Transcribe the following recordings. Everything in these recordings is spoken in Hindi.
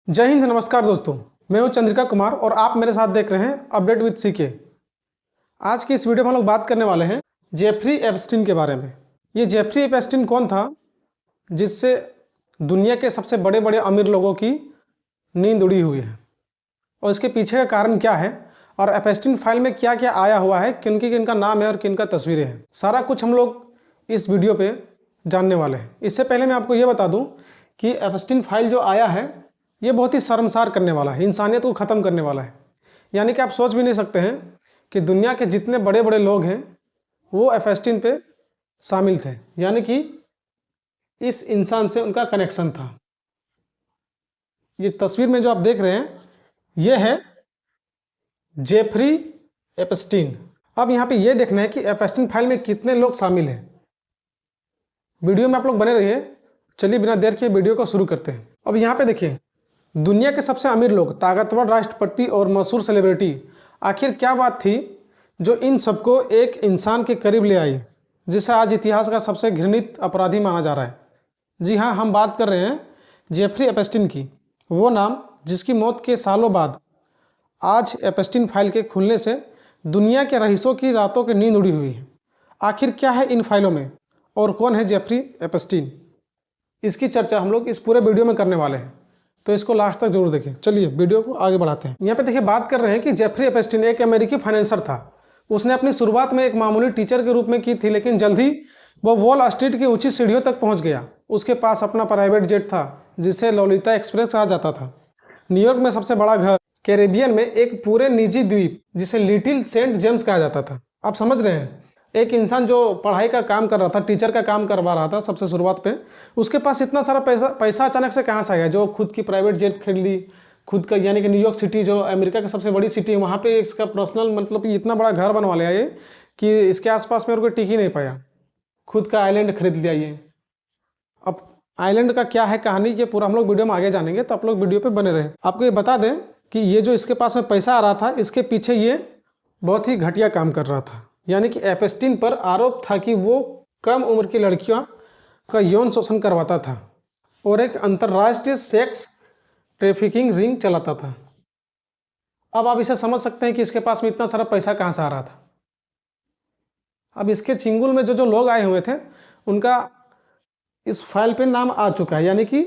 जय हिंद, नमस्कार दोस्तों। मैं हूं चंद्रिका कुमार और आप मेरे साथ देख रहे हैं अपडेट विद सीके। आज की इस वीडियो में हम लोग बात करने वाले हैं जेफरी एप्स्टीन के बारे में। ये जेफरी एप्स्टीन कौन था जिससे दुनिया के सबसे बड़े बड़े अमीर लोगों की नींद उड़ी हुई है, और इसके पीछे का कारण क्या है, और एप्स्टीन फाइल में क्या क्या आया हुआ है, किनका नाम है और किनका तस्वीरें हैं, सारा कुछ हम लोग इस वीडियो पे जानने वाले हैं। इससे पहले मैं आपको ये बता दूं कि एप्स्टीन फाइल जो आया है ये बहुत ही शर्मसार करने वाला है, इंसानियत को ख़त्म करने वाला है। यानी कि आप सोच भी नहीं सकते हैं कि दुनिया के जितने बड़े बड़े लोग हैं वो एप्स्टीन पे शामिल थे, यानी कि इस इंसान से उनका कनेक्शन था। ये तस्वीर में जो आप देख रहे हैं ये है जेफरी एप्स्टीन। अब यहाँ पे ये देखना है कि एप्स्टीन फाइल में कितने लोग शामिल हैं। वीडियो में आप लोग बने रहिए। चलिए बिना देर के वीडियो को शुरू करते हैं। अब यहाँ पे देखिए, दुनिया के सबसे अमीर लोग, ताकतवर राष्ट्रपति और मशहूर सेलिब्रिटी, आखिर क्या बात थी जो इन सबको एक इंसान के करीब ले आई जिसे आज इतिहास का सबसे घृणित अपराधी माना जा रहा है। जी हाँ, हम बात कर रहे हैं जेफरी एप्स्टीन की, वो नाम जिसकी मौत के सालों बाद आज एप्स्टीन फाइल के खुलने से दुनिया के रईसों की रातों की नींद उड़ी हुई है। आखिर क्या है इन फाइलों में और कौन है जेफरी एप्स्टीन, इसकी चर्चा हम लोग इस पूरे वीडियो में करने वाले हैं, तो इसको लास्ट तक जरूर देखें। चलिए वीडियो को आगे बढ़ाते हैं। यहाँ पे देखिए, बात कर रहे हैं कि जेफरी एप्स्टीन एक अमेरिकी फाइनेंसर था। उसने अपनी शुरुआत में एक मामूली टीचर के रूप में की थी, लेकिन जल्द ही वो वॉल स्ट्रीट की ऊंची सीढ़ियों तक पहुंच गया। उसके पास अपना प्राइवेट जेट था जिसे लोलिता एक्सप्रेस कहा जाता था। न्यूयॉर्क में सबसे बड़ा घर, कैरेबियन में एक पूरे निजी द्वीप जिसे लिटिल सेंट जेम्स कहा जाता था। आप समझ रहे हैं, एक इंसान जो पढ़ाई का काम कर रहा था, टीचर का काम करवा रहा था सबसे शुरुआत पे, उसके पास इतना सारा पैसा अचानक से कहाँ से आ गया, जो खुद की प्राइवेट जेट खरीद ली, खुद का, यानी कि न्यूयॉर्क सिटी जो अमेरिका की सबसे बड़ी सिटी है, वहाँ पे इसका पर्सनल, मतलब इतना बड़ा घर बनवा लिया ये कि इसके आसपास में और कोई टिक ही नहीं पाया। खुद का आइलैंड खरीद लिया ये। अब आइलैंड का क्या है कहानी, ये पूरा हम लोग वीडियो में आगे जानेंगे, तो आप लोग वीडियो पर बने रहे। आपको ये बता दें कि ये जो इसके पास में पैसा आ रहा था, इसके पीछे ये बहुत ही घटिया काम कर रहा था। यानी कि एप्स्टीन पर आरोप था कि वो कम उम्र की लड़कियों का यौन शोषण करवाता था और एक अंतर्राष्ट्रीय सेक्स ट्रैफिकिंग रिंग चलाता था। अब आप इसे समझ सकते हैं कि इसके पास में इतना सारा पैसा कहाँ से आ रहा था। अब इसके चिंगुल में जो लोग आए हुए थे उनका इस फाइल पे नाम आ चुका है, यानी कि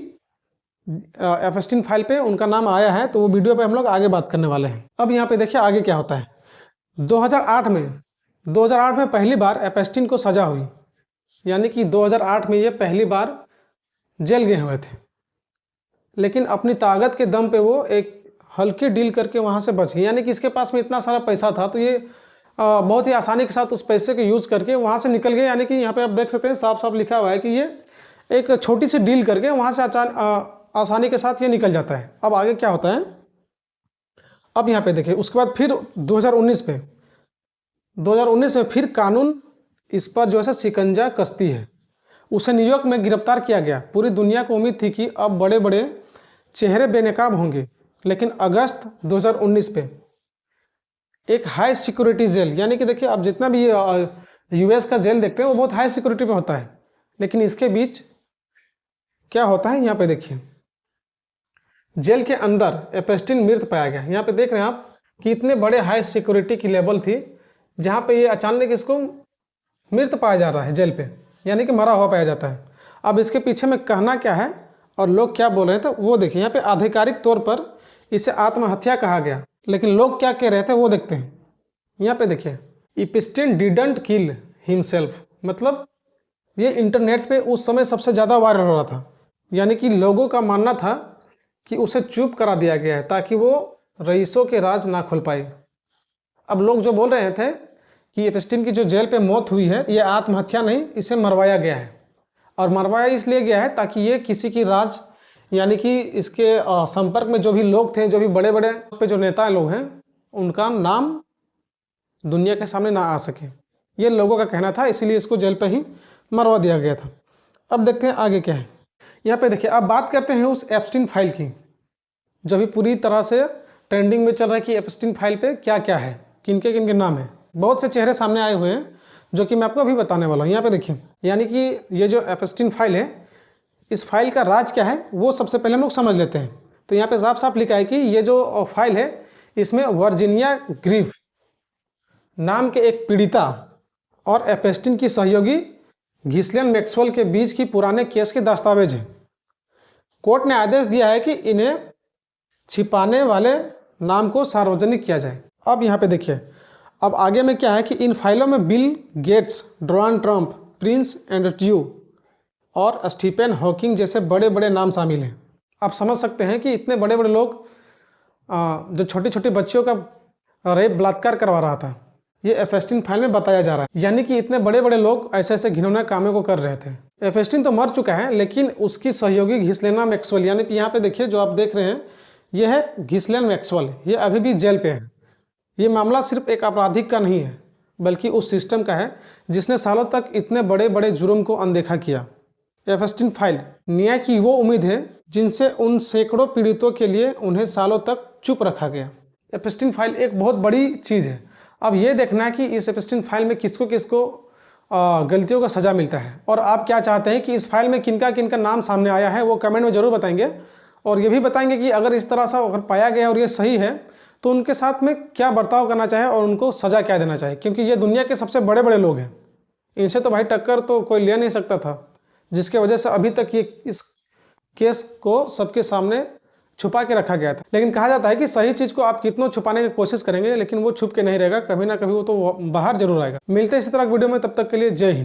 एप्स्टीन फाइल पे उनका नाम आया है, तो वो वीडियो पे हम लोग आगे बात करने वाले हैं। अब यहाँ पे देखिए आगे क्या होता है। 2008 में पहली बार एप्स्टीन को सजा हुई, यानी कि 2008 में ये पहली बार जेल गए हुए थे, लेकिन अपनी ताकत के दम पे वो एक हल्की डील करके वहाँ से बच गए। यानी कि इसके पास में इतना सारा पैसा था तो ये बहुत ही आसानी के साथ उस पैसे को यूज़ करके वहाँ से निकल गए। यानी कि यहाँ पे आप देख सकते हैं साफ साफ लिखा हुआ है कि ये एक छोटी सी डील करके वहाँ से आसानी के साथ ये निकल जाता है। अब आगे क्या होता है, अब यहाँ पे देखिए, उसके बाद फिर 2019 में फिर कानून इस पर जो है शिकंजा कसती है। उसे न्यूयॉर्क में गिरफ्तार किया गया। पूरी दुनिया को उम्मीद थी कि अब बड़े बड़े चेहरे बेनकाब होंगे, लेकिन अगस्त 2019 पे एक हाई सिक्योरिटी जेल, यानी कि देखिए आप जितना भी यूएस का जेल देखते हैं वो बहुत हाई सिक्योरिटी पे होता है, लेकिन इसके बीच क्या होता है, यहाँ पे देखिए, जेल के अंदर एप्स्टीन मृत पाया गया। यहाँ पे देख रहे हैं आप कि इतने बड़े हाई सिक्योरिटी की लेवल थी जहाँ पे ये अचानक इसको मृत पाया जा रहा है जेल पे, यानी कि मरा हुआ पाया जाता है। अब इसके पीछे में कहना क्या है और लोग क्या बोल रहे थे वो देखिए। यहाँ पे आधिकारिक तौर पर इसे आत्महत्या कहा गया, लेकिन लोग क्या कह रहे थे वो देखते हैं। यहाँ पे देखिए, एप्स्टीन डिडंट किल हिमसेल्फ, मतलब ये इंटरनेट पे उस समय सबसे ज़्यादा वायरल हो रहा था। यानी कि लोगों का मानना था कि उसे चुप करा दिया गया है ताकि वो रईसों के राज ना खोल पाए। अब लोग जो बोल रहे थे कि एप्स्टीन की जो जेल पे मौत हुई है ये आत्महत्या नहीं, इसे मरवाया गया है, और मरवाया इसलिए गया है ताकि ये किसी की राज, यानी कि इसके संपर्क में जो भी लोग थे, जो भी बड़े बड़े पे जो नेता लोग हैं, उनका नाम दुनिया के सामने ना आ सके, ये लोगों का कहना था, इसीलिए इसको जेल पे ही मरवा दिया गया था। अब देखते हैं आगे क्या है। यहाँ पे देखिए, अब बात करते हैं उस एप्स्टीन फाइल की जो भी पूरी तरह से ट्रेंडिंग में चल रहा है कि एप्स्टीन फाइल पे क्या क्या है, किनके किनके नाम है। बहुत से चेहरे सामने आए हुए हैं जो कि मैं आपको अभी बताने वाला हूँ। यहाँ पे देखिए, यानी कि ये जो एप्स्टीन फाइल है, इस फाइल का राज क्या है वो सबसे पहले हम लोग समझ लेते हैं। तो यहाँ पे साफ साफ लिखा है कि ये जो फाइल है इसमें वर्जीनिया ग्रीफ नाम के एक पीड़िता और एपेस्टीन की सहयोगी घिस्लियन मैक्सवेल के बीच की पुराने केस के दस्तावेज हैं। कोर्ट ने आदेश दिया है कि इन्हें छिपाने वाले नाम को सार्वजनिक किया जाए। अब यहाँ पे देखिए, अब आगे में क्या है कि इन फाइलों में Bill Gates, Donald Trump, Prince Andrew और स्टीफन हॉकिंग जैसे बड़े बड़े नाम शामिल हैं। आप समझ सकते हैं कि इतने बड़े बड़े लोग जो छोटी छोटी बच्चियों का रेप बलात्कार करवा रहा था, ये एपेस्टीन फाइल में बताया जा रहा है। यानी कि इतने बड़े बड़े लोग ऐसे ऐसे घिनौने कामों को कर रहे थे। एपेस्टीन तो मर चुका है, लेकिन उसकी सहयोगी घिस्लियन मैक्सवेल, यानी कि यहाँ पे देखिए जो आप देख रहे हैं ये है घिस्लियन मैक्सवेल, ये अभी भी जेल पे है। ये मामला सिर्फ एक आपराधिक का नहीं है, बल्कि उस सिस्टम का है जिसने सालों तक इतने बड़े बड़े जुर्म को अनदेखा किया। एपेस्टीन फाइल न्याय की वो उम्मीद है जिनसे उन सैकड़ों पीड़ितों के लिए उन्हें सालों तक चुप रखा गया। एपेस्टीन फाइल एक बहुत बड़ी चीज़ है। अब ये देखना है कि इस एपेस्टीन फाइल में किसको किसको गलतियों का सज़ा मिलता है, और आप क्या चाहते हैं कि इस फाइल में किनका नाम सामने आया है वो कमेंट में ज़रूर बताएंगे। और ये भी बताएंगे कि अगर इस तरह से अगर पाया गया और ये सही है तो उनके साथ में क्या बर्ताव करना चाहिए और उनको सज़ा क्या देना चाहिए, क्योंकि ये दुनिया के सबसे बड़े बड़े लोग हैं। इनसे तो भाई टक्कर तो कोई ले नहीं सकता था, जिसके वजह से अभी तक ये इस केस को सबके सामने छुपा के रखा गया था। लेकिन कहा जाता है कि सही चीज़ को आप कितनों छुपाने की कोशिश करेंगे, लेकिन वो छुप के नहीं रहेगा, कभी ना कभी वो तो बाहर जरूर आएगा। मिलते हैं इसी तरह वीडियो में, तब तक के लिए जय हिंद।